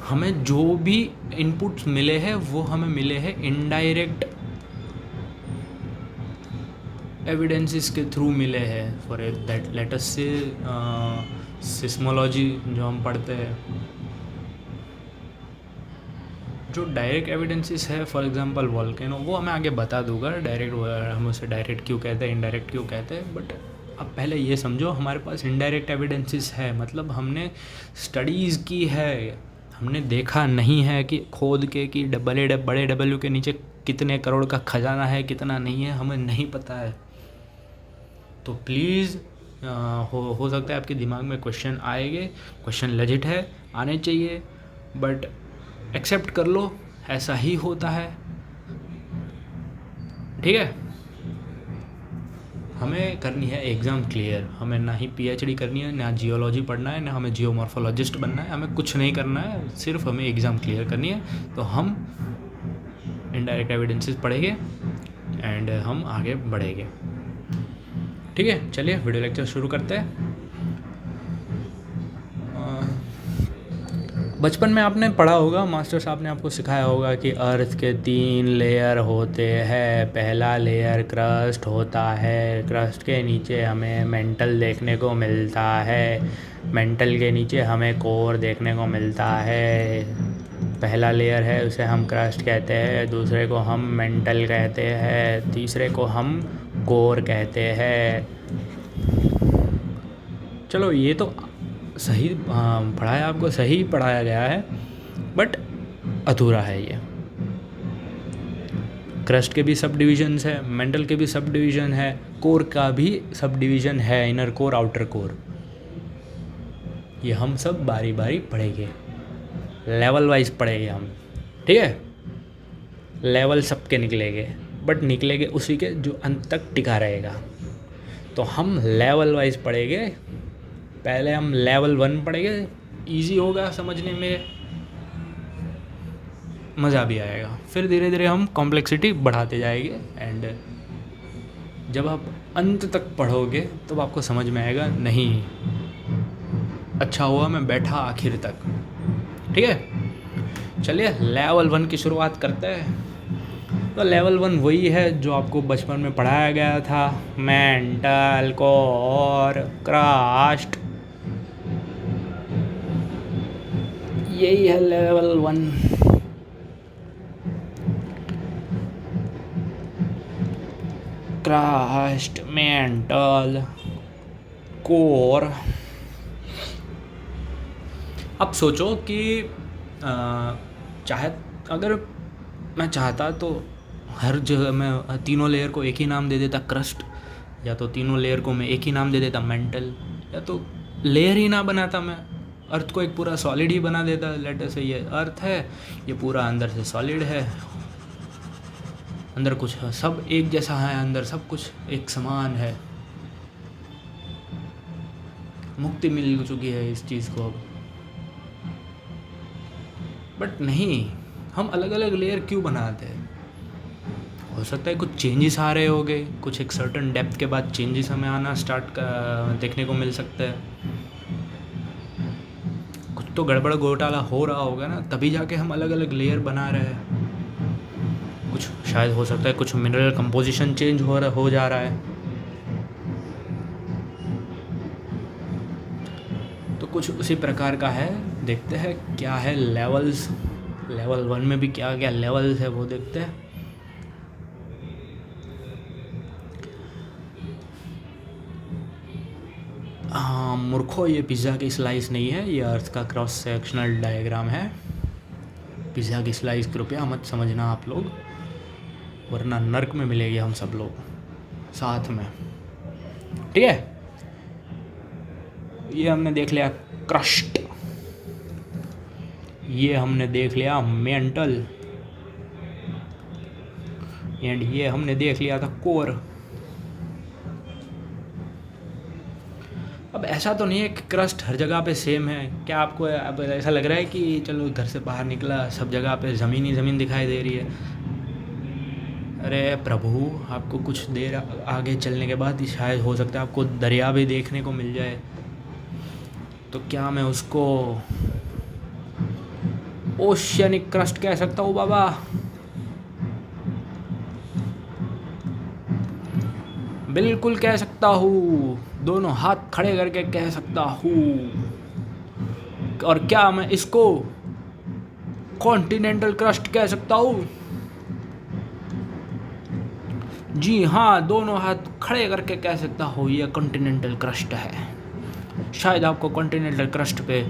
हमें जो भी इनपुट्स मिले हैं वो हमें मिले हैं इनडायरेक्ट एविडेंसेस के थ्रू मिले हैं। फॉर दैट लेट अस से सिस्मोलॉजी जो हम पढ़ते हैं, जो डायरेक्ट एविडेंसेस है, फॉर एग्जांपल वॉल्केनो, वो मैं आगे बता दूंगा। डायरेक्ट हम उसे डायरेक्ट क्यों कहते हैं, इनडायरेक्ट क्यों कहते हैं। बट अब पहले ये समझो, हमारे पास इनडायरेक्ट एविडेंसेस है, मतलब हमने स्टडीज़ की है, हमने देखा नहीं है कि खोद के कि बड़े W के नीचे कितने करोड़ का खजाना है, कितना नहीं है, हमें नहीं पता है। तो प्लीज़ हो सकता है आपके दिमाग में क्वेश्चन आएंगे, क्वेश्चन लेजिट है, आने चाहिए, बट एक्सेप्ट कर लो, ऐसा ही होता है, ठीक है। हमें करनी है एग्ज़ाम क्लियर। हमें ना ही PhD करनी है, ना जियोलॉजी पढ़ना है, ना हमें जियोमॉर्फोलॉजिस्ट बनना है, हमें कुछ नहीं करना है, सिर्फ हमें एग्ज़ाम क्लियर करनी है। तो हम इनडायरेक्ट एविडेंसेस पढ़ेंगे एंड हम आगे बढ़ेंगे, ठीक है। चलिए वीडियो लेक्चर शुरू करते हैं। बचपन में आपने पढ़ा होगा, मास्टर साहब ने आपको सिखाया होगा कि अर्थ के 3 लेयर होते हैं। पहला लेयर क्रस्ट होता है, क्रस्ट के नीचे हमें मेंटल देखने को मिलता है, मेंटल के नीचे हमें कोर देखने को मिलता है। पहला लेयर है उसे हम क्रस्ट कहते हैं, दूसरे को हम मेंटल कहते हैं, तीसरे को हम कोर कहते हैं। चलो ये तो सही पढ़ाया, आपको सही पढ़ाया गया है, बट अधूरा है ये। क्रस्ट के भी सब डिविजन्स है, मेंटल के भी सब डिवीज़न है, कोर का भी सब डिवीज़न है, इनर कोर, आउटर कोर। ये हम सब बारी बारी पढ़ेंगे, लेवल वाइज पढ़ेंगे हम, ठीक है। लेवल सबके निकलेंगे, बट निकलेंगे उसी के जो अंत तक टिका रहेगा। तो हम लेवल वाइज पढ़ेंगे। पहले हम लेवल 1 पढ़ेंगे, इजी होगा समझने में, मज़ा भी आएगा। फिर धीरे धीरे हम कॉम्प्लेक्सिटी बढ़ाते जाएंगे, एंड जब आप अंत तक पढ़ोगे तो आपको समझ में आएगा, नहीं अच्छा हुआ मैं बैठा आखिर तक, ठीक है। चलिए लेवल 1 की शुरुआत करते हैं। तो लेवल 1 वही है जो आपको बचपन में पढ़ाया गया था, मेंटल, कोर, क्रस्ट, यही है लेवल 1। Crust, mental, core. अब सोचो कि अगर मैं चाहता तो हर जगह मैं तीनों लेयर को एक ही नाम दे देता, क्रस्ट, या तो तीनों लेयर को मैं एक ही नाम दे देता, मेंटल, या तो लेयर ही ना बनाता, मैं अर्थ को एक पूरा सॉलिड ही बना देता। लेट अस से ये अर्थ है, ये पूरा अंदर से सॉलिड है, अंदर कुछ सब एक जैसा है, अंदर सब कुछ एक समान है। मुक्ति मिल चुकी है इस चीज़ को अब। बट नहीं, हम अलग अलग लेयर क्यों बनाते हैं? हो सकता है कुछ चेंजेस आ रहे होंगे, कुछ एक सर्टन डेप्थ के बाद चेंजेस हमें आना स्टार्ट देखने को मिल सकता है। तो गड़बड़ घोटाला हो रहा होगा ना, तभी जाके हम अलग अलग लेयर बना रहे हैं। कुछ शायद हो सकता है कुछ मिनरल कंपोजिशन चेंज हो जा रहा है। तो कुछ उसी प्रकार का है। देखते हैं क्या है लेवल्स, लेवल 1 में भी क्या क्या लेवल्स है वो देखते हैं। हाँ मूर्खो, ये पिज़्ज़ा की स्लाइस नहीं है, ये अर्थ का क्रॉस सेक्शनल डायग्राम है। पिज़्ज़ा की स्लाइस कृपया मत समझना आप लोग, वरना नर्क में मिलेंगे हम सब लोग साथ में। ठीक है, ये हमने देख लिया क्रस्ट, ये हमने देख लिया मेंटल, एंड ये हमने देख लिया था कोर। अब ऐसा तो नहीं है कि क्रस्ट हर जगह पे सेम है। क्या आपको अब ऐसा लग रहा है कि चलो घर से बाहर निकला सब जगह पे ज़मीन ही ज़मीन दिखाई दे रही है? अरे प्रभु, आपको कुछ देर आगे चलने के बाद ही शायद हो सकता है आपको दरिया भी देखने को मिल जाए। तो क्या मैं उसको ओशियनिक क्रस्ट कह सकता हूँ बाबा? बिल्कुल कह सकता हूँ, दोनों हाथ खड़े करके कह सकता हूँ। और क्या मैं इसको कॉन्टिनेंटल क्रस्ट कह सकता हूँ? जी हाँ, दोनों हाथ खड़े करके कह सकता हूँ ये कॉन्टिनेंटल क्रस्ट है। शायद आपको कॉन्टिनेंटल क्रस्ट पे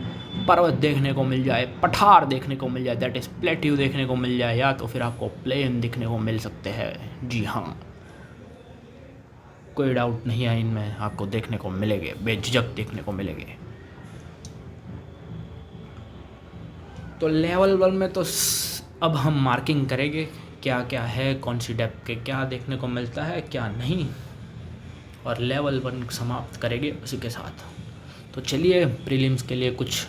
पर्वत देखने को मिल जाए, पठार देखने को मिल जाए, दैट इज़ प्लेट्यू देखने को मिल जाए, या तो फिर आपको प्लेन दिखने को मिल सकते हैं। जी हाँ, कोई डाउट नहीं है इनमें, आपको देखने को मिलेंगे, बेझिझक देखने को मिलेंगे। तो लेवल 1 में तो अब हम मार्किंग करेंगे क्या क्या है, कौन सी डेप्थ के क्या देखने को मिलता है क्या नहीं, और लेवल 1 समाप्त करेंगे उसी के साथ। तो चलिए प्रीलिम्स के लिए कुछ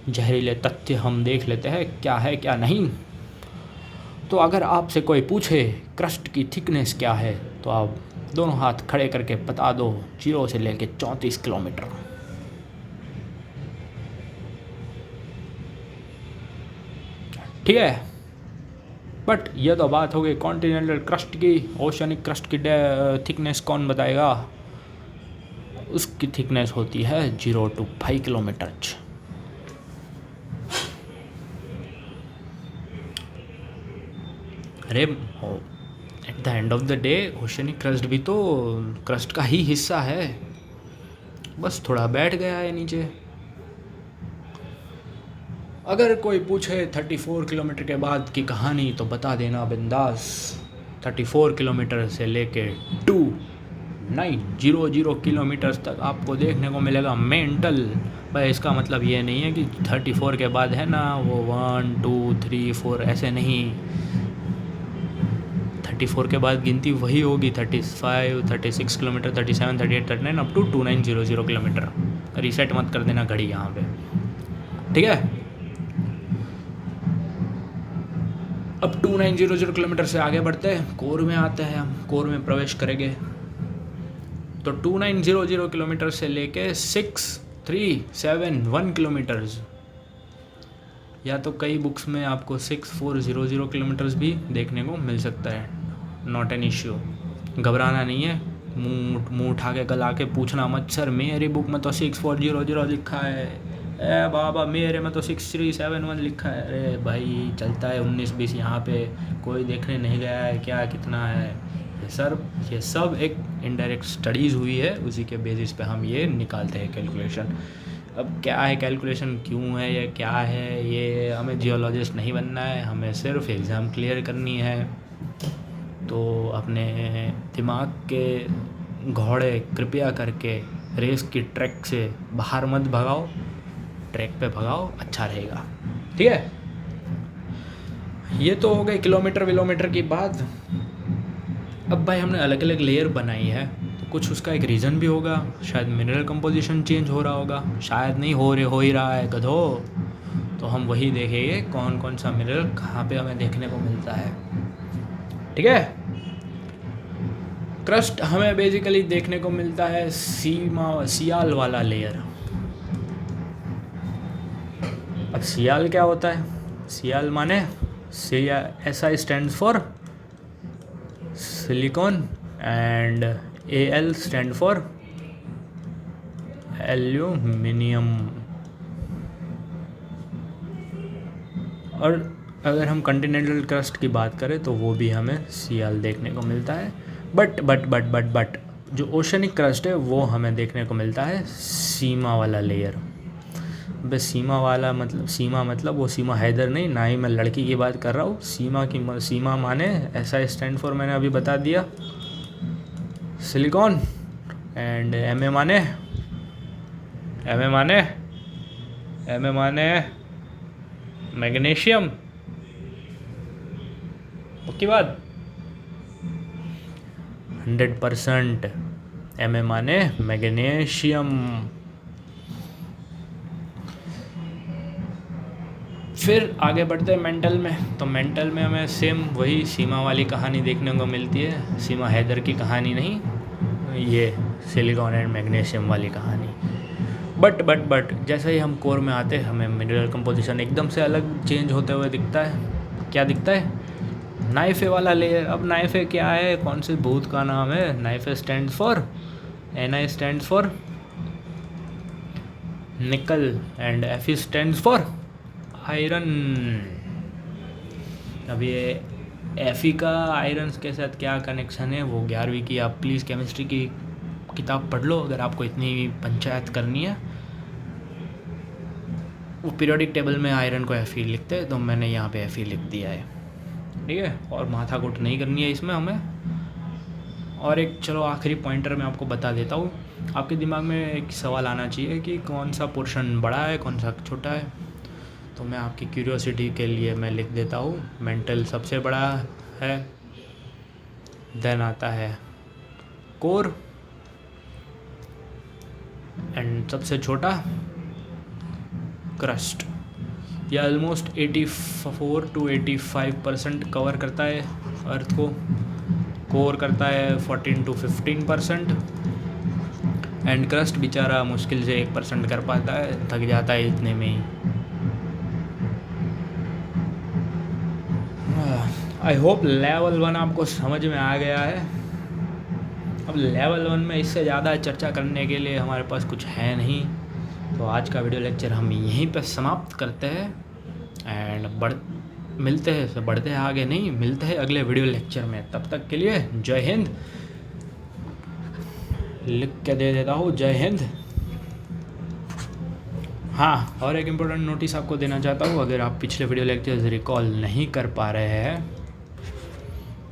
जहरीले तथ्य हम देख लेते हैं क्या है क्या नहीं। तो अगर आपसे कोई पूछे क्रस्ट की थिकनेस क्या है, तो आप दोनों हाथ खड़े करके बता दो 0 से लेके 34 किलोमीटर। ठीक है, बट ये तो बात हो गई कॉन्टिनेंटल क्रस्ट की। ओशनिक क्रस्ट की थिकनेस कौन बताएगा? उसकी थिकनेस होती है 0 to 5 किलोमीटर। अरे at the end of the day oceanic crust भी तो क्रस्ट का ही हिस्सा है, बस थोड़ा बैठ गया है नीचे। अगर कोई पूछे 34 किलोमीटर के बाद की कहानी तो बता देना बिंदास। 34 किलोमीटर से लेके 2900 किलोमीटर तक आपको देखने को मिलेगा मेंटल। भाई इसका मतलब ये नहीं है कि 34 के बाद है ना वो 1 2 3 4 ऐसे नहीं। 34 के बाद गिनती वही होगी 35 36 kilometre 37 38 39 up to 2900 kilometre. Reset मत कर देना घड़ी यहाँ पे, ठीक है। अब 2900 किलोमीटर से आगे बढ़ते हैं, कोर में आते हैं, हम कोर में प्रवेश करेंगे। तो 2900 किलोमीटर से लेके 6371 किलोमीटर्स, या तो कई बुक्स में आपको 6400 किलोमीटर्स भी देखने को मिल सकता है। नॉट एन इश्यू, घबराना नहीं है। मुंह उठा के गला के पूछना मत, सर मेरी बुक में तो 6400 लिखा है, ए बाबा मेरे में तो 6371 लिखा है। अरे भाई चलता है 19-20, यहाँ पे कोई देखने नहीं गया है क्या कितना है। ये सब एक इनडायरेक्ट स्टडीज़ हुई है, उसी के बेसिस पे हम ये निकालते हैं कैलकुलेशन। अब क्या है कैलकुलेशन, क्यों है ये, क्या है ये, हमें जियोलॉजिस्ट नहीं बनना है, हमें सिर्फ एग्ज़ाम क्लियर करनी है। तो अपने दिमाग के घोड़े कृपया करके रेस की ट्रैक से बाहर मत भगाओ, ट्रैक पे भगाओ, अच्छा रहेगा, ठीक है। ये तो हो गई किलोमीटर की बात। अब भाई हमने अलग अलग लेयर बनाई है, तो कुछ उसका एक रीज़न भी होगा। शायद मिनरल कंपोजिशन चेंज हो रहा होगा, शायद नहीं हो ही रहा है गधो। तो हम वही देखेंगे कौन कौन सा मिनरल कहाँ पे हमें देखने को मिलता है, ठीक है। क्रस्ट हमें बेसिकली देखने को मिलता है सियाल वाला लेयर। सियाल क्या होता है? सियाल माने S I stands for silicon and A L stand for aluminium. और अगर हम कॉन्टिनेंटल क्रस्ट की बात करें तो वो भी हमें सियाल देखने को मिलता है। बट जो ओशनिक क्रस्ट है वो हमें देखने को मिलता है सीमा वाला लेयर। बस सीमा मतलब वो सीमा हैदर नहीं, ना ही मैं लड़की की बात कर रहा हूँ। सीमा माने ऐसा स्टैंड फॉर मैंने अभी बता दिया सिलिकॉन एंड एम ए माने मैग्नीशियम। पक्की बात 100% एम ए माने मैग्नीशियम। फिर आगे बढ़ते हैं मेंटल में। तो मेंटल में हमें सेम वही सीमा वाली कहानी देखने को मिलती है। सीमा हैदर की कहानी नहीं, ये सिलिकॉन एंड मैग्नीशियम वाली कहानी। बट जैसे ही हम कोर में आते हैं हमें मिनरल कंपोजिशन एकदम से अलग चेंज होते हुए दिखता है। क्या दिखता है? नाइफे वाला लेयर। अब नाइफे क्या है? कौन से भूत का नाम है? NiFe stands for Na stands for nickel and Fe stands for iron. अब ये Fe का आयरन के साथ क्या कनेक्शन है वो 11वीं की आप प्लीज़ केमिस्ट्री की किताब पढ़ लो अगर आपको इतनी पंचायत करनी है। वो पीरियोडिक टेबल में आयरन को Fe लिखते हैं, तो मैंने यहाँ पे Fe लिख दिया है, ठीक है। और माथाकूट नहीं करनी है इसमें हमें। और एक चलो आखिरी पॉइंटर मैं आपको बता देता हूँ। आपके दिमाग में एक सवाल आना चाहिए कि कौन सा पोर्शन बड़ा है कौन सा छोटा है। तो मैं आपकी क्यूरियोसिटी के लिए मैं लिख देता हूँ, मेंटल सबसे बड़ा है, देन आता है कोर एंड सबसे छोटा क्रस्ट। ये ऑलमोस्ट 84 to 85% कवर करता है अर्थ को। कोर करता है 14 to 15% एंड क्रस्ट बेचारा मुश्किल से 1% कर पाता है, थक जाता है इतने में ही। आई होप लेवल 1 आपको समझ में आ गया है। अब लेवल 1 में इससे ज़्यादा चर्चा करने के लिए हमारे पास कुछ है नहीं, तो आज का वीडियो लेक्चर हम यहीं पर समाप्त करते हैं एंड मिलते हैं, बढ़ते हैं आगे नहीं, मिलते हैं अगले वीडियो लेक्चर में। तब तक के लिए जय हिंद। लिख के दे देता हूँ जय हिंद। हाँ, और एक इम्पोर्टेंट नोटिस आपको देना चाहता हूँ। अगर आप पिछले वीडियो लेक्चर्स रिकॉल नहीं कर पा रहे हैं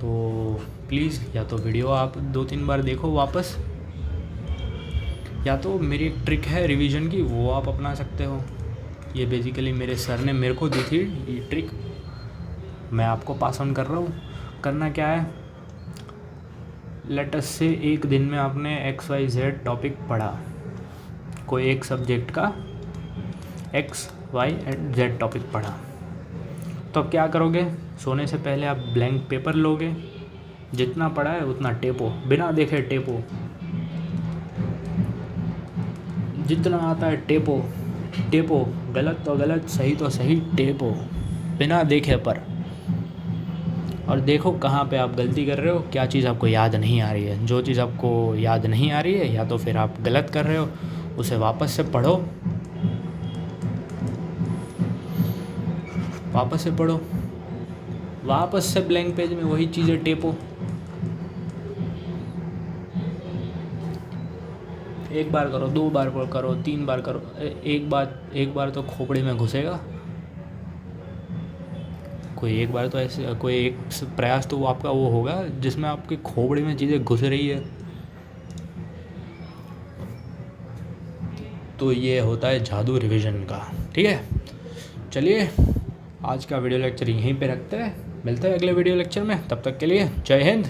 तो प्लीज़ या तो वीडियो आप 2-3 बार देखो वापस, या तो मेरी एक ट्रिक है रिवीजन की वो आप अपना सकते हो। ये बेसिकली मेरे सर ने मेरे को दी थी ये ट्रिक, मैं आपको पास ऑन कर रहा हूँ। करना क्या है, लेट अस से एक दिन में आपने XYZ टॉपिक पढ़ा, कोई एक सब्जेक्ट का XYZ टॉपिक पढ़ा, तो क्या करोगे? सोने से पहले आप ब्लैंक पेपर लोगे, जितना पढ़ा है उतना टेपो, बिना देखे टेपो, जितना आता है टेपो, गलत तो गलत, सही तो सही, टेपो बिना देखे पर। और देखो कहाँ पे आप गलती कर रहे हो, क्या चीज़ आपको याद नहीं आ रही है। जो चीज़ आपको याद नहीं आ रही है या तो फिर आप गलत कर रहे हो, उसे वापस से पढ़ो, वापस से ब्लैंक पेज में वही चीज़ें टेपो। एक बार करो, 2 बार करो, 3 बार करो, एक बार तो खोपड़ी में घुसेगा। कोई एक बार तो ऐसे कोई एक प्रयास तो आपका वो होगा जिसमें आपकी खोपड़ी में चीज़ें घुस रही है। तो ये होता है जादू रिवीजन का, ठीक है। चलिए आज का वीडियो लेक्चर यहीं पे रखते हैं, मिलते हैं अगले वीडियो लेक्चर में। तब तक के लिए जय हिंद।